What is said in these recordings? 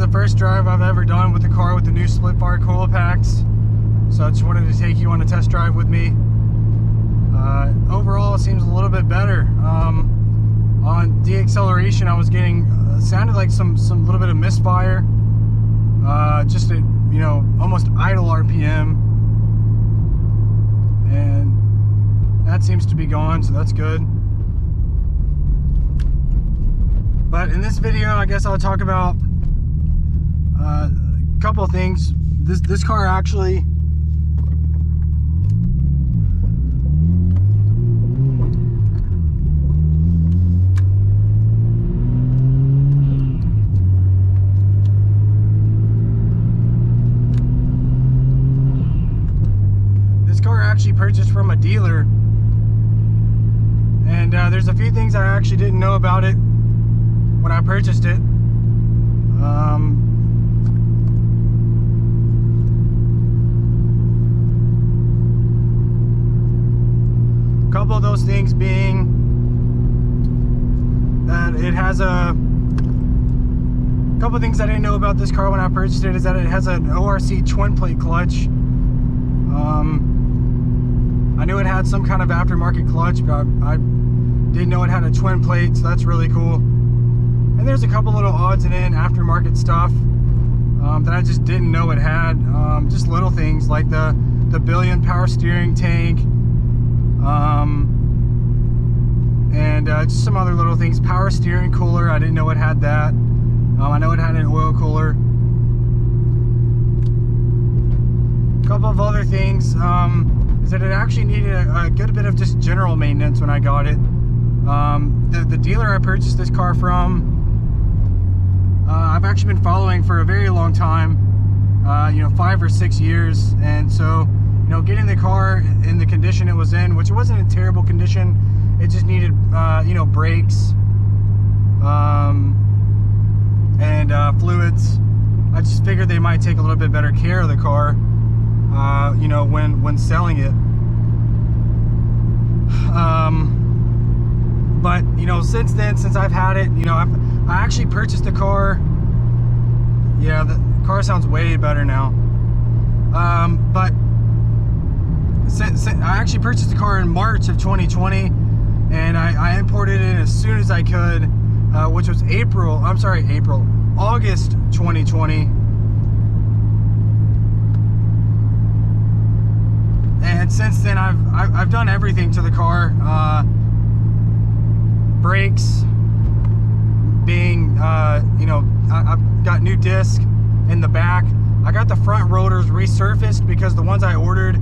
the first drive I've ever done with the car with the new SplitFire coipacks. So I just wanted to take you on a test drive with me. Overall, it seems a little bit better. On deacceleration, I was getting sounded like some little bit of misfire, just at, you know, almost idle RPM, and that seems to be gone, so that's good. But in this video, I guess I'll talk about a couple of things. This car actually purchased from a dealer, and there's a few things I actually didn't know about it when I purchased it. A couple of those things being that it has a couple of things I didn't know about this car when I purchased it is that it has an ORC twin plate clutch. I knew it had some kind of aftermarket clutch, but I didn't know it had a twin plate, so that's really cool. And there's a couple little odds and ends aftermarket stuff that I just didn't know it had. Just little things like the billion power steering tank, and just some other little things. Power steering cooler, I didn't know it had that. I know it had an oil cooler. A couple of other things. That it actually needed a good bit of just general maintenance when I got it. The dealer I purchased this car from, I've actually been following for a very long time, you know, 5 or 6 years, and so, you know, getting the car in the condition it was in, which it wasn't in terrible condition, it just needed, you know, brakes, and fluids. I just figured they might take a little bit better care of the car, you know, when selling it. But you know, since then, since I've had it, you know, I actually purchased the car. Yeah, the car sounds way better now. But since I actually purchased the car in March of 2020, and I imported it as soon as I could, which was August 2020. And since then, I've done everything to the car. Brakes, being, you know, I've got new disc in the back. I got the front rotors resurfaced because the ones I ordered,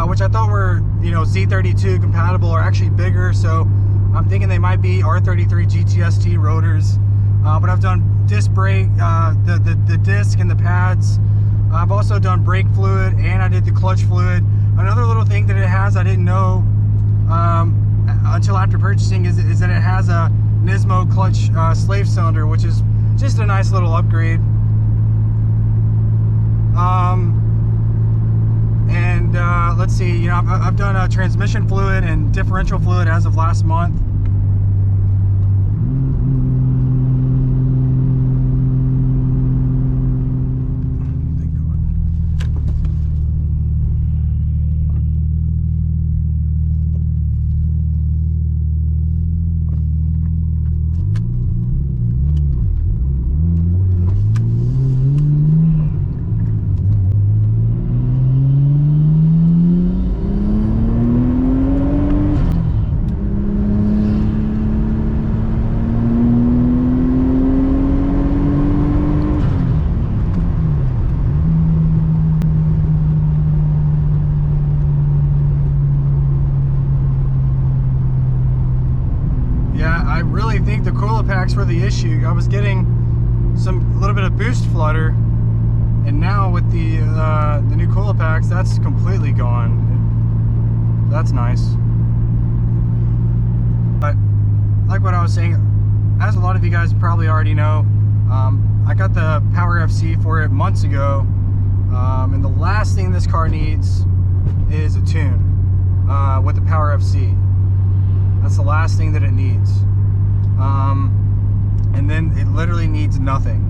which I thought were, you know, Z32 compatible, are actually bigger. So I'm thinking they might be R33 GTST rotors. But I've done disc brake, the disc and the pads. I've also done brake fluid, and I did the clutch fluid. Another little thing that it has I didn't know until after purchasing is that it has a Nismo clutch slave cylinder, which is just a nice little upgrade. And let's see, you know, I've done a transmission fluid and differential fluid as of last month. The coipacks were the issue. I was getting a little bit of boost flutter, and now with the new coipacks, that's completely gone. That's nice. But like what I was saying, as a lot of you guys probably already know, I got the PowerFC for it months ago, and the last thing this car needs is a tune with the PowerFC. That's the last thing that it needs. And then it literally needs nothing.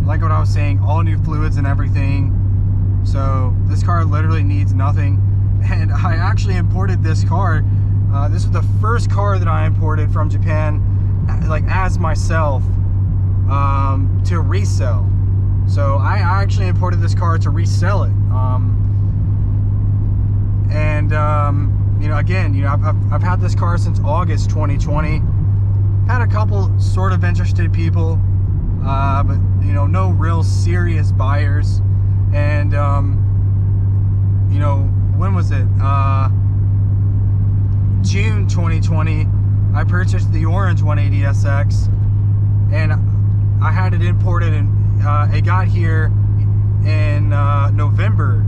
Like what I was saying, all new fluids and everything. So this car literally needs nothing. And I actually imported this car. This was the first car that I imported from Japan, like as myself, to resell. So I actually imported this car to resell it. You know, again, you know, I've had this car since August 2020. Had a couple sort of interested people, but you know, no real serious buyers. And you know, when was it? June 2020, I purchased the orange 180SX, and I had it imported, and it got here in November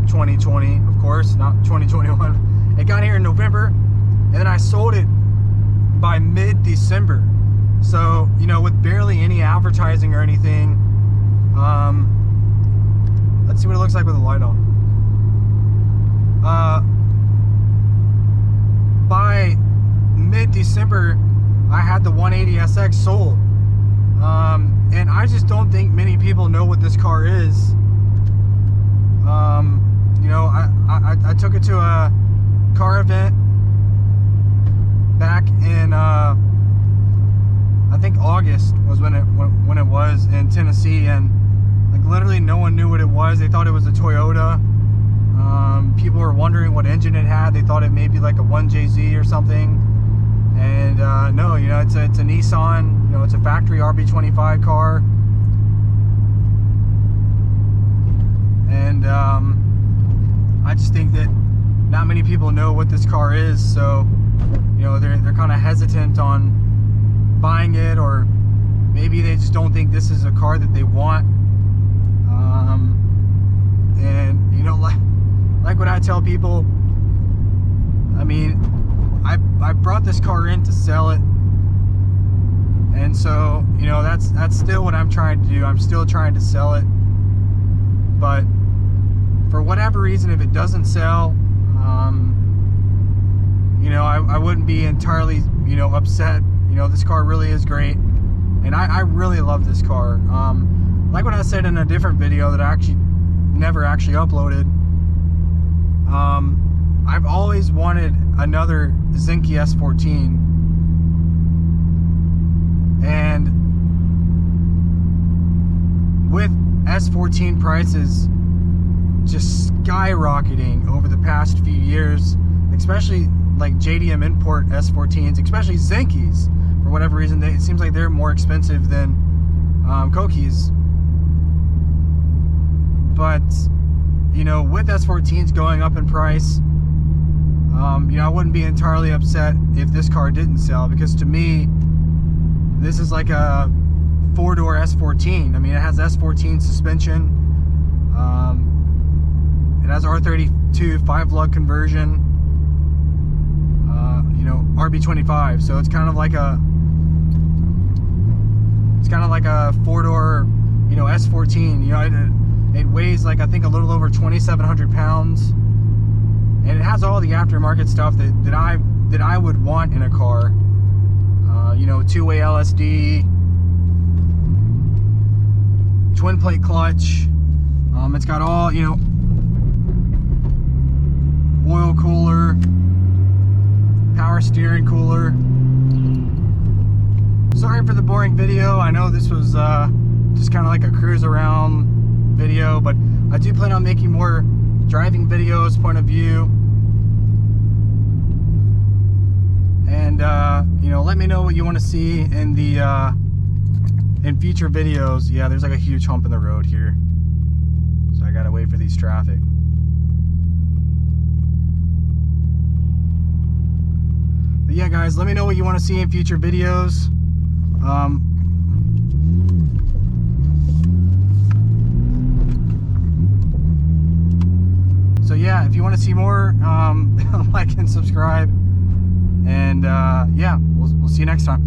2020, of course, not 2021. It got here in November, and then I sold it by mid-December. So, you know, with barely any advertising or anything. Let's see what it looks like with the light on. By mid-December, I had the 180SX sold. And I just don't think many people know what this car is. You know, I took it to a car event back in I think August was when it was in Tennessee, and like literally no one knew what it was. They thought it was a Toyota. People were wondering what engine it had. They thought it may be like a 1JZ or something. And no, you know, it's a Nissan. You know, it's a factory RB25 car. And I just think that not many people know what this car is, so you know, they're kind of hesitant on buying it, or maybe they just don't think this is a car that they want. And you know, like what I tell people, I mean, I brought this car in to sell it, and so you know, that's still what I'm trying to do. I'm still trying to sell it, but for whatever reason, if it doesn't sell, you know, I wouldn't be entirely, you know, upset. You know, this car really is great, and I really love this car. Like what I said in a different video that I actually never actually uploaded, I've always wanted another Zinky S14, and with S14 prices just skyrocketing over the past few years, especially like JDM import S14s, especially Zinkies, for whatever reason, it seems like they're more expensive than Kokees. But you know, with S14s going up in price, you know, I wouldn't be entirely upset if this car didn't sell, because to me, this is like a 4-door S14. I mean, it has S14 suspension. It has R32 5-lug conversion. You know, RB25. So it's kind of like a 4-door, you know, S14. You know, it weighs like, I think, a little over 2,700 pounds, and it has all the aftermarket stuff that I would want in a car. You know, 2-way LSD, twin plate clutch. It's got all, you know, oil cooler, power steering cooler. Sorry for the boring video. I know this was just kind of like a cruise around video, but I do plan on making more driving videos, point of view. And you know, let me know what you want to see in the in future videos. Yeah, there's like a huge hump in the road here, so I gotta wait for these traffic. But yeah, guys, let me know what you want to see in future videos. So yeah, if you want to see more, like and subscribe, and yeah, we'll see you next time.